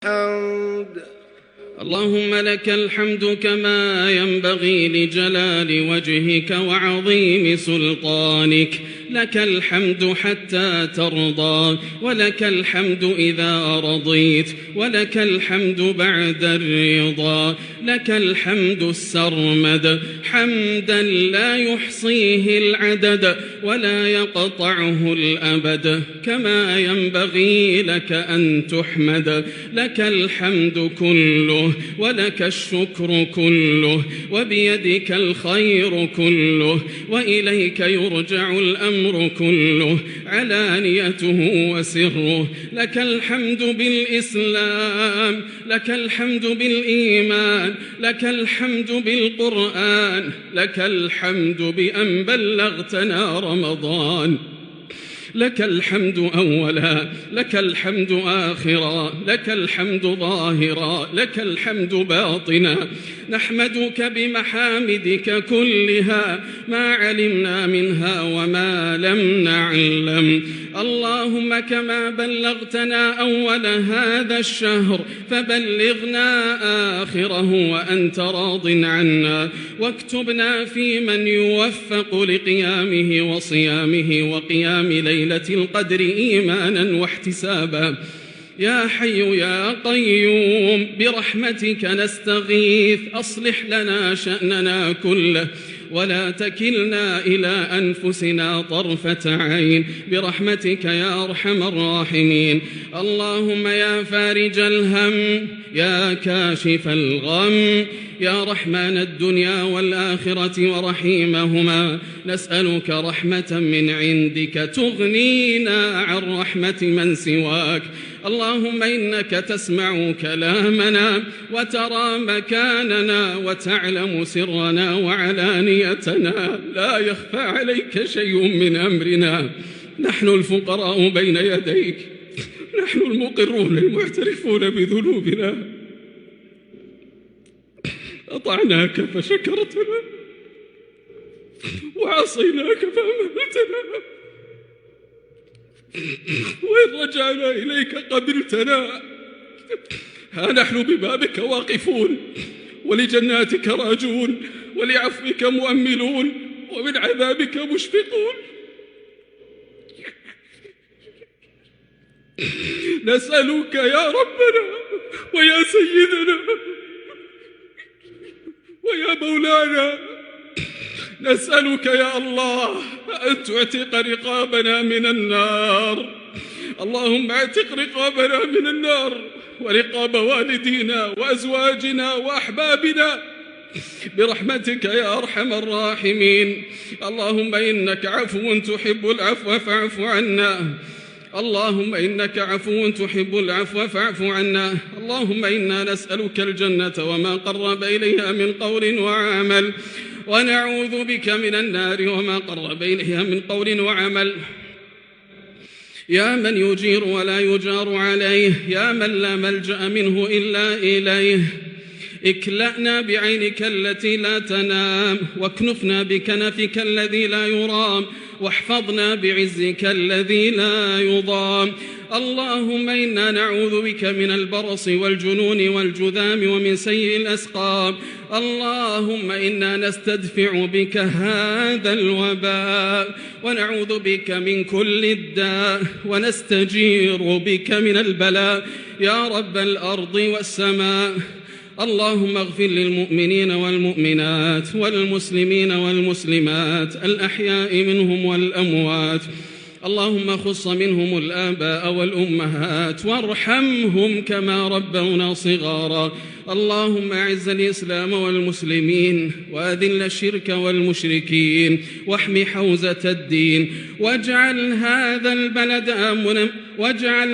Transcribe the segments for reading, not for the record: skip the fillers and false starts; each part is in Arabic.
الحمد. اللهم لك الحمد كما ينبغي لجلال وجهك وعظيم سلطانك. لك الحمد حتى ترضى، ولك الحمد إذا رضيت، ولك الحمد بعد الرضا. لك الحمد السرمد، حمدا لا يحصيه العدد ولا يقطعه الأبد، كما ينبغي لك أن تحمد. لك الحمد كله ولك الشكر كله، وبيدك الخير كله، وإليك يرجع الأمر كله، علانيته وسره. لك الحمد بالإسلام، لك الحمد بالإيمان، لك الحمد بالقرآن، لك الحمد بأن بلغتنا رمضان. لك الحمد أولا، لك الحمد آخرا، لك الحمد ظاهرا، لك الحمد باطنا. نحمدك بمحامدك كلها، ما علمنا منها وما لم نعلم. اللهم كما بلغتنا أول هذا الشهر فبلغنا آخره وأنت راض عنا، واكتبنا في من يوفق لقيامه وصيامه وقيام ليلة القدر إيمانا واحتسابا. يا حي يا قيوم برحمتك نستغيث، أصلح لنا شأننا كله ولا تكلنا إلى أنفسنا طرفة عين برحمتك يا أرحم الراحمين. اللهم يا فارج الهم، يا كاشف الغم، يا رحمن الدنيا والآخرة ورحيمهما، نسألك رحمة من عندك تغنينا عن رحمة من سواك. اللهم إنك تسمع كلامنا وترى مكاننا وتعلم سرنا وعلانيتنا، لا يخفى عليك شيء من أمرنا. نحن الفقراء بين يديك، نحن المقرون المعترفون بذنوبنا، أطعناك فشكرتنا وعصيناك فأمهلتنا، وإن رجعنا إليك قبلتنا. ها نحن ببابك واقفون، ولجناتك راجون، ولعفوك مؤملون، ومن عذابك مشفقون. نسألك يا ربنا ويا سيدنا ويا مولانا، نسألك يا الله أن تعتق رقابنا من النار. اللهم اعتق رقابنا من النار ورقاب والدينا وأزواجنا وأحبابنا برحمتك يا أرحم الراحمين. اللهم إنك عفو تحب العفو فاعف عنا. اللهم إنك عفو تحب العفو فاعف عنا. اللهم إنا نسألك الجنة وما قرب إليها من قول وعمل، ونعوذ بك من النار وما قرب إليها من قول وعمل. يا من يجير ولا يجار عليه، يا من لا ملجأ منه إلا إليه، اكلأنا بعينك التي لا تنام، واكنفنا بكنفك الذي لا يرام، واحفظنا بعزك الذي لا يضام. اللهم إنا نعوذ بك من البرص والجنون والجذام ومن سيء الأسقام. اللهم إنا نستدفع بك هذا الوباء، ونعوذ بك من كل الداء، ونستجير بك من البلاء يا رب الأرض والسماء. اللهم اغفر للمؤمنين والمؤمنات والمسلمين والمسلمات الأحياء منهم والأموات. اللهم خص منهم الآباء والأمهات وارحمهم كما ربونا صغارا. اللهم أعز الإسلام والمسلمين وأذل الشرك والمشركين، واحم حوزة الدين، واجعل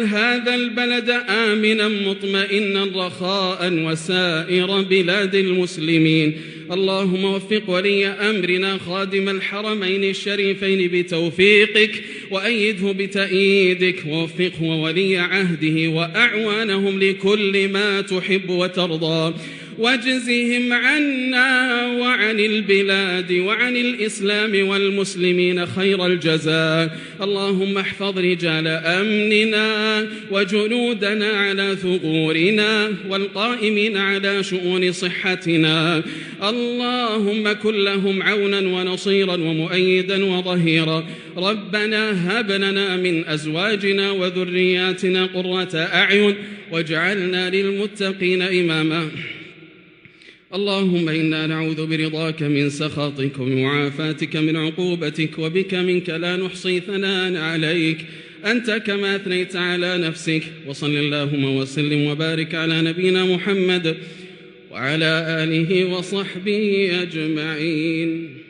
هذا البلد آمنا مطمئنا رخاء وسائر بلاد المسلمين. اللهم وفق ولي أمرنا خادم الحرمين الشريفين بتوفيقك، وأيده بتأييدك، ووفقه وولي عهده وأعوانهم لكل ما تحب وترضى. واجزهم عنا وعن البلاد وعن الإسلام والمسلمين خير الجزاء. اللهم احفظ رجال أمننا وجنودنا على ثغورنا والقائمين على شؤون صحتنا. اللهم كن لهم عونا ونصيرا ومؤيدا وظهيرا. ربنا هب لنا من أزواجنا وذرياتنا قرة أعين واجعلنا للمتقين إماما. اللهم إنا نعوذ برضاك من سخطك ومعافاتك من عقوبتك وبك منك لا نحصي ثناء عليك أنت كما أثنيت على نفسك. وصل اللهم وسلم وبارك على نبينا محمد وعلى آله وصحبه أجمعين.